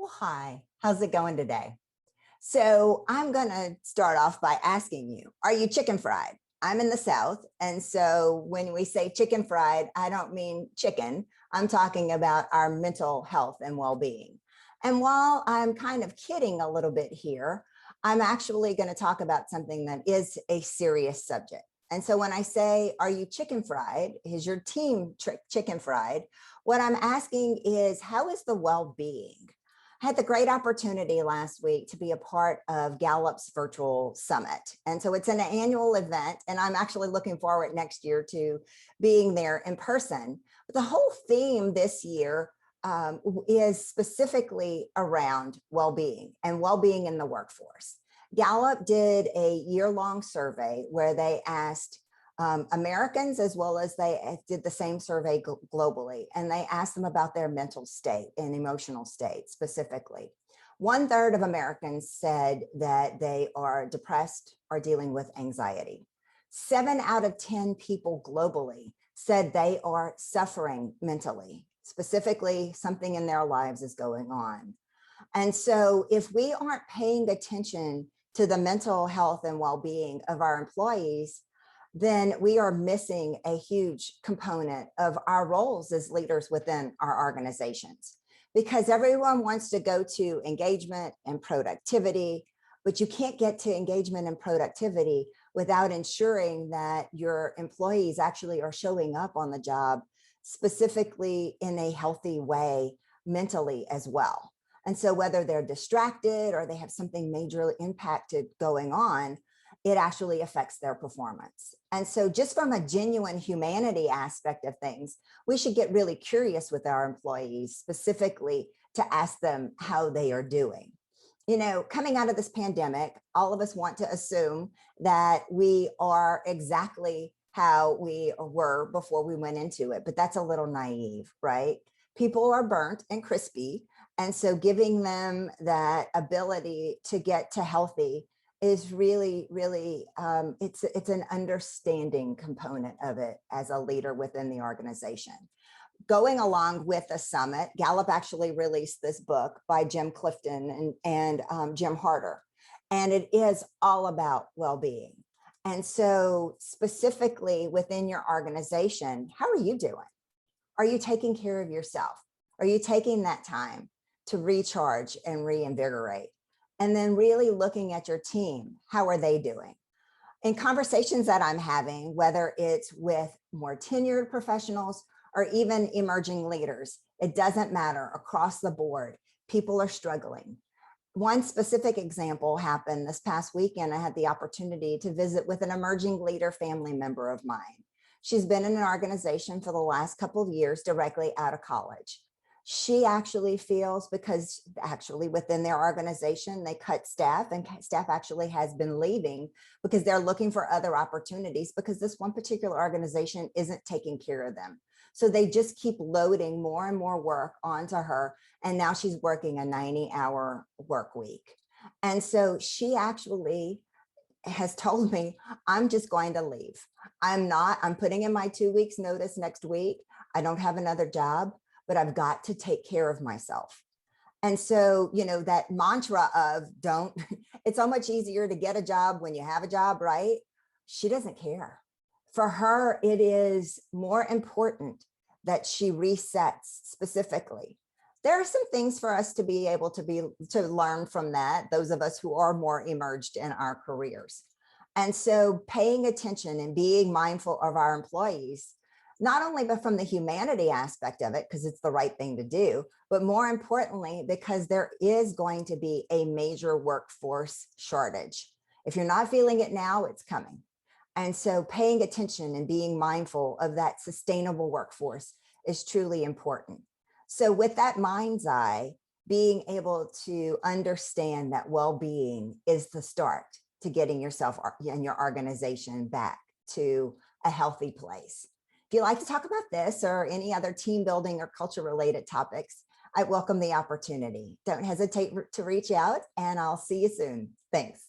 Well, hi, how's it going today? So I'm going to start off by asking you, are you chicken fried? I'm in the South. And so when we say chicken fried, I don't mean chicken. I'm talking about our mental health and well-being. And while I'm kind of kidding a little bit here, I'm actually going to talk about something that is a serious subject. And so when I say, are you chicken fried? Is your team chicken fried? What I'm asking is, how is the well-being? I had the great opportunity last week to be a part of Gallup's virtual summit. And so it's an annual event, and I'm actually looking forward next year to being there in person. But the whole theme this year is specifically around well-being and well-being in the workforce. Gallup did a year-long survey where they asked Americans, as well as they did the same survey globally, and they asked them about their mental state and emotional state specifically. 1/3 of Americans said that they are depressed or dealing with anxiety. 7 out of 10 people globally said they are suffering mentally, specifically something in their lives is going on. And so if we aren't paying attention to the mental health and well-being of our employees, then we are missing a huge component of our roles as leaders within our organizations. Because everyone wants to go to engagement and productivity, but you can't get to engagement and productivity without ensuring that your employees actually are showing up on the job, specifically in a healthy way, mentally as well. And so whether they're distracted or they have something majorly impacted going on, it actually affects their performance. And so just from a genuine humanity aspect of things, we should get really curious with our employees, specifically to ask them how they are doing. You know, coming out of this pandemic, all of us want to assume that we are exactly how we were before we went into it, but that's a little naive, right? People are burnt and crispy. And so giving them that ability to get to healthy is really, really, it's an understanding component of it as a leader within the organization. Going along with the summit, Gallup actually released this book by Jim Clifton and Jim Harter, and it is all about well-being. And so specifically within your organization, how are you doing? Are you taking care of yourself? Are you taking that time to recharge and reinvigorate? And then really looking at your team, how are they doing? In conversations that I'm having, whether it's with more tenured professionals or even emerging leaders, it doesn't matter, across the board, people are struggling. One specific example happened this past weekend. I had the opportunity to visit with an emerging leader family member of mine. She's been in an organization for the last couple of years directly out of college. She actually feels, because actually within their organization, they cut staff, and staff actually has been leaving because they're looking for other opportunities because this one particular organization isn't taking care of them. So they just keep loading more and more work onto her. And now she's working a 90-hour work week. And so she actually has told me, I'm just going to leave. I'm putting in my 2 weeks notice next week. I don't have another job, but I've got to take care of myself. And so, you know, that mantra of don't, it's so much easier to get a job when you have a job, right? She doesn't care. For her, it is more important that she resets specifically. There are some things for us to be able to learn from that, those of us who are more emerged in our careers. And so paying attention and being mindful of our employees, not only but from the humanity aspect of it, because it's the right thing to do, but more importantly, because there is going to be a major workforce shortage. If you're not feeling it now, it's coming. And so paying attention and being mindful of that sustainable workforce is truly important. So with that mind's eye, being able to understand that well-being is the start to getting yourself and your organization back to a healthy place. If you'd like to talk about this or any other team building or culture related topics, I welcome the opportunity. Don't hesitate to reach out, and I'll see you soon. Thanks.